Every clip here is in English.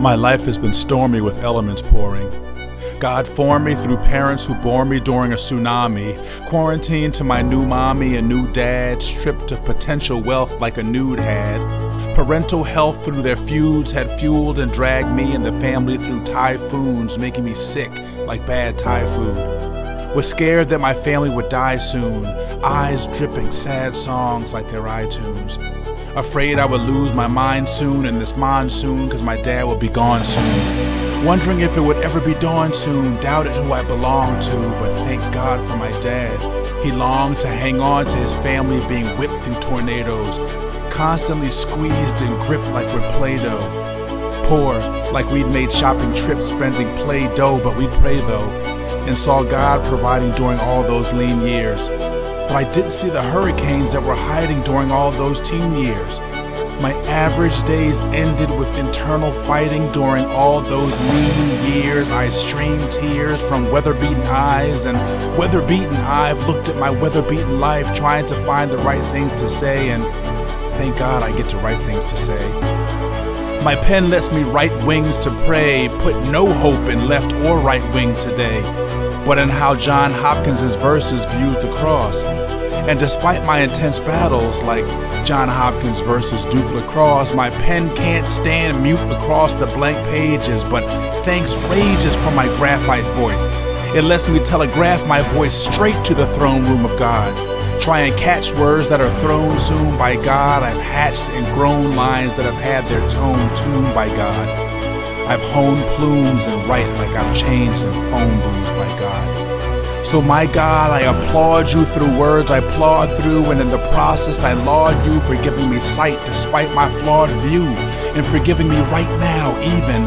My life has been stormy with elements pouring. God formed me through parents who bore me during a tsunami, quarantined to my new mommy and new dad, stripped of potential wealth like a nude had. Parental health through their feuds had fueled and dragged me and the family through typhoons, making me sick like bad Thai food. Was scared that my family would die soon, eyes dripping sad songs like their iTunes. Afraid I would lose my mind soon in this monsoon cause my dad would be gone soon. Wondering if it would ever be dawn soon, doubted who I belonged to, but thank God for my dad. He longed to hang on to his family being whipped through tornadoes, constantly squeezed and gripped like we're Play-Doh. Poor, like we'd made shopping trips spending Play-Doh, but we'd pray though, and saw God providing during all those lean years. But I didn't see the hurricanes that were hiding during all those teen years. My average days ended with internal fighting during all those lean years. I streamed tears from weather-beaten eyes, and weather-beaten I've looked at my weather-beaten life trying to find the right things to say, and thank God I get to write things to say. My pen lets me write wings to pray, put no hope in left or right wing today, but in how John Hopkins' verses views the cross. And despite my intense battles, like John Hopkins versus Duke Lacrosse, my pen can't stand mute across the blank pages, but thanks rages for my graphite voice. It lets me telegraph my voice straight to the throne room of God. Try and catch words that are thrown soon by God. I've hatched and grown lines that have had their tone tuned by God. I've honed plumes and write like I've changed some phone blues by God. So my God, I applaud you through words I plod through, and in the process I laud you for giving me sight despite my flawed view, and for giving me right now even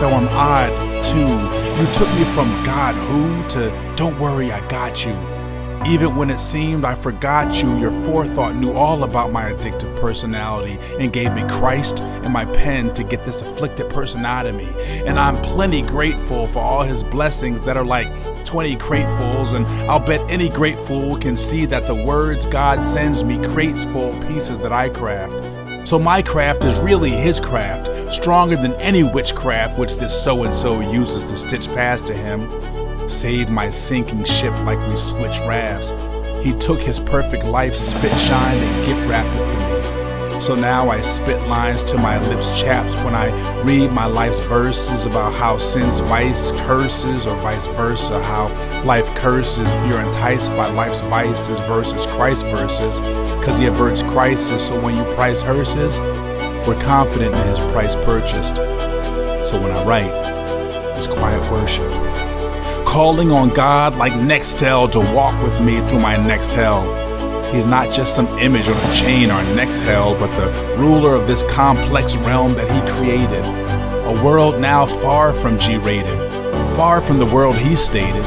though I'm odd too. You took me from God who to don't worry I got you. Even when it seemed I forgot you, your forethought knew all about my addictive personality and gave me Christ and my pen to get this afflicted person out of me. And I'm plenty grateful for all his blessings that are like 20 cratefuls, and I'll bet any great fool can see that the words God sends me crates full of pieces that I craft. So my craft is really his craft, stronger than any witchcraft which this so-and-so uses to stitch past to him. Saved my sinking ship like we switched rafts. He took his perfect life, spit shined, and gift wrapped it for me. So now I spit lines till my lips chaps when I read my life's verses about how sin's vice curses, or vice versa, how life curses if you're enticed by life's vices versus Christ's verses, cause he averts crisis. So when you price hearses, we're confident in his price purchased. So when I write, it's quiet worship. Calling on God like Nextel to walk with me through my next hell. He's not just some image on a chain our next hell, but the ruler of this complex realm that he created. A world now far from G-rated, far from the world he stated.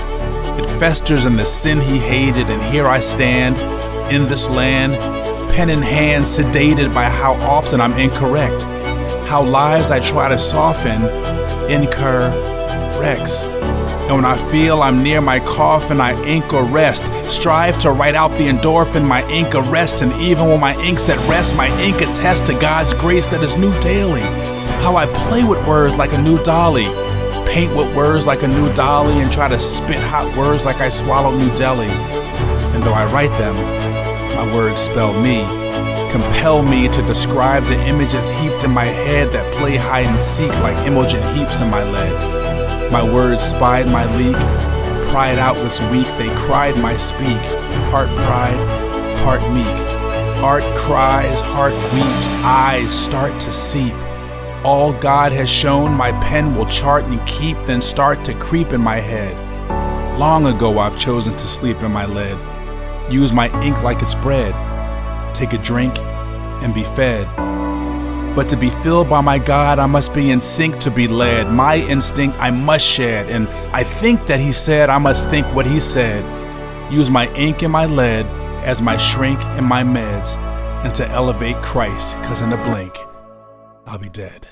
It festers in the sin he hated, and here I stand in this land, pen in hand, sedated by how often I'm incorrect, how lives I try to soften incur wrecks. And when I feel I'm near my coffin, I ink or rest. Strive to write out the endorphin, my ink arrests. And even when my ink's at rest, my ink attests to God's grace that is new daily. How I play with words like a new dolly, paint with words like a new dolly, and try to spit hot words like I swallow New Delhi. And though I write them, my words spell me, compel me to describe the images heaped in my head that play hide and seek like Imogen heaps in my lead. My words spied my leak, pried out what's weak, they cried my speak, part pride, part meek. Art cries, heart weeps, eyes start to seep. All God has shown my pen will chart and keep, then start to creep in my head. Long ago I've chosen to sleep in my lead, use my ink like it's bread, take a drink and be fed. But to be filled by my God, I must be in sync to be led. My instinct I must shed, and I think that he said I must think what he said. Use my ink and my lead as my shrink and my meds, and to elevate Christ, cause in a blink, I'll be dead.